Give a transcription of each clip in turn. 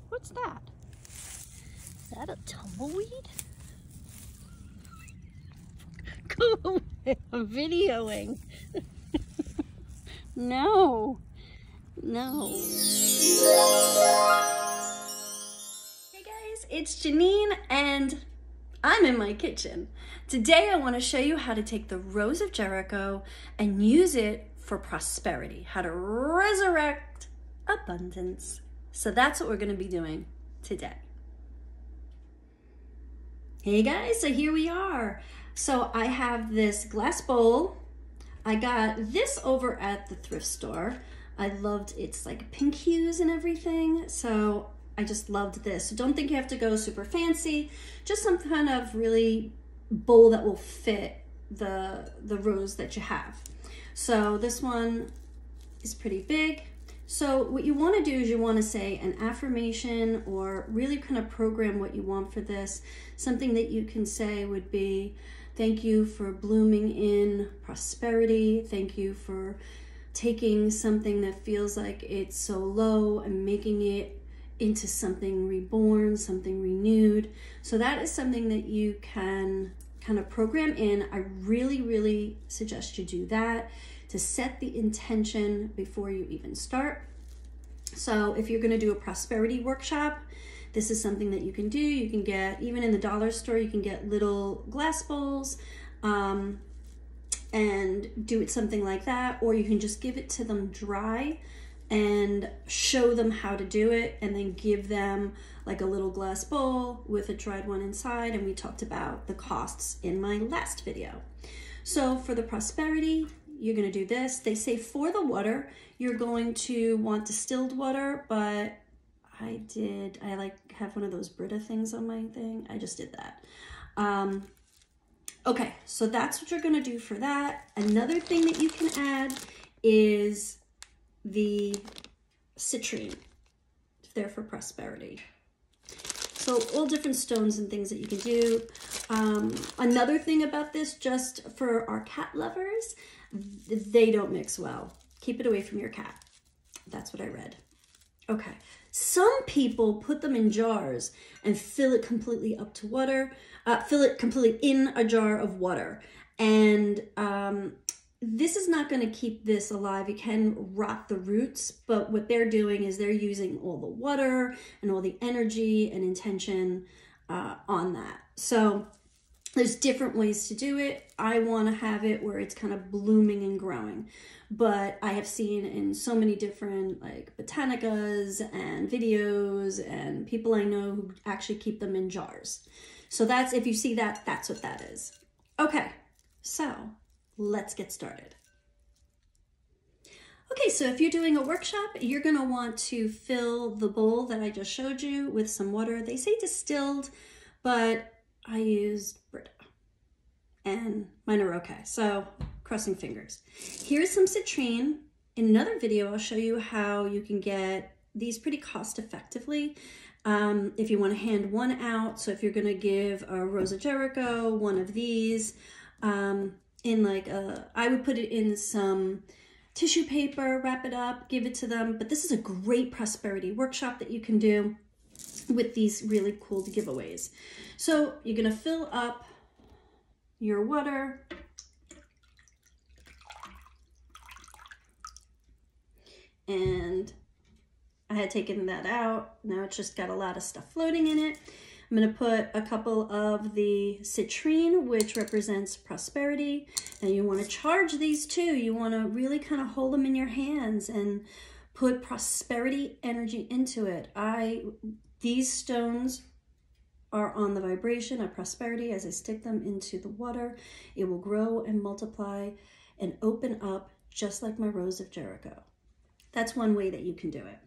What's that? Is that a tumbleweed? Go away, I'm videoing. No, no. Hey guys, it's Janine and I'm in my kitchen. Today I want to show you how to take the Rose of Jericho and use it for prosperity, how to resurrect abundance. So that's what we're going to be doing today. Hey guys, so here we are. So I have this glass bowl. I got this over at the thrift store. I loved its like pink hues and everything. So I just loved this. So don't think you have to go super fancy, just some kind of really bowl that will fit the rose that you have. So this one is pretty big. So what you want to do is you want to say an affirmation or really kind of program what you want for this. Something that you can say would be, thank you for blooming in prosperity. Thank you for taking something that feels like it's so low and making it into something reborn, something renewed. So that is something that you can kind of program in. I really suggest you do that to set the intention before you even start. So if you're going to do a prosperity workshop, this is something that you can do. You can get, even in the dollar store, you can get little glass bowls and do it something like that, or you can just give it to them dry and show them how to do it, and then give them like a little glass bowl with a dried one inside. And we talked about the costs in my last video. So for the prosperity, you're going to do this. They say for the water, you're going to want distilled water, but I like have one of those Brita things on my thing. I just did that. Okay, so that's what you're going to do for that. Another thing that you can add is the citrine. It's there for prosperity. So all different stones and things that you can do. Another thing about this, just for our cat lovers, they don't mix well. Keep it away from your cat. That's what I read. Okay. Some people put them in jars and fill it completely up to water, fill it completely in a jar of water. And this is not going to keep this alive. It can rot the roots, but what they're doing is they're using all the water and all the energy and intention on that. So there's different ways to do it. I want to have it where it's kind of blooming and growing, but I have seen in so many different like botanicas and videos and people I know who actually keep them in jars. So that's, if you see that, that's what that is. Okay, so let's get started. Okay, so if you're doing a workshop, you're going to want to fill the bowl that I just showed you with some water. They say distilled, but I used Brita and mine are okay. So crossing fingers. Here's some citrine. In another video, I'll show you how you can get these pretty cost effectively. If you want to hand one out, so if you're going to give a Rose of Jericho, one of these, in like I would put it in some tissue paper, wrap it up, give it to them. But this is a great prosperity workshop that you can do with these really cool giveaways. So you're going to fill up your water. And I had taken that out. Now it's just got a lot of stuff floating in it. I'm going to put a couple of the citrine, which represents prosperity. And you want to charge these too. You want to really kind of hold them in your hands and put prosperity energy into it. These stones are on the vibration of prosperity. As I stick them into the water, it will grow and multiply and open up just like my Rose of Jericho. That's one way that you can do it.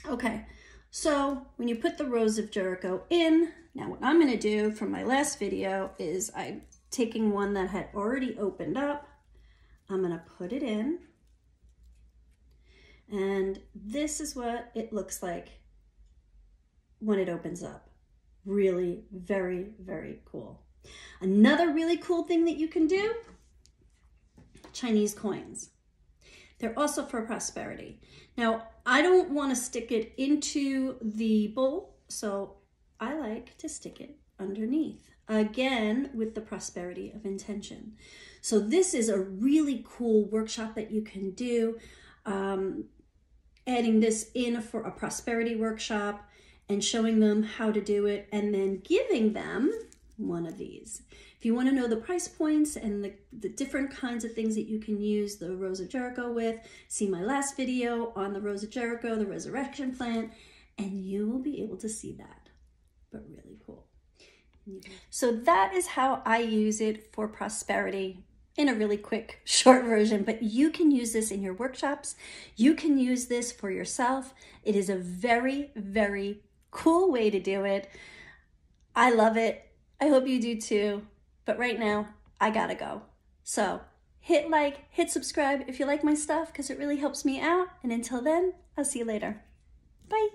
Okay, so when you put the Rose of Jericho in, now what I'm going to do from my last video is I'm taking one that had already opened up. I'm going to put it in. And this is what it looks like when it opens up. Really, very cool. Another really cool thing that you can do, Chinese coins. They're also for prosperity. Now, I don't want to stick it into the bowl, so I like to stick it underneath, again with the prosperity of intention. So this is a really cool workshop that you can do, adding this in for a prosperity workshop and showing them how to do it, and then giving them one of these. If you want to know the price points and the different kinds of things that you can use the Rose of Jericho with, see my last video on the Rose of Jericho, the resurrection plant, and you will be able to see that. But really cool. So that is how I use it for prosperity in a really quick, short version, but you can use this in your workshops. You can use this for yourself. It is a very, very cool way to do it. I love it. I hope you do too. But right now, I gotta go. So hit like, hit subscribe if you like my stuff, because it really helps me out. And until then, I'll see you later. Bye.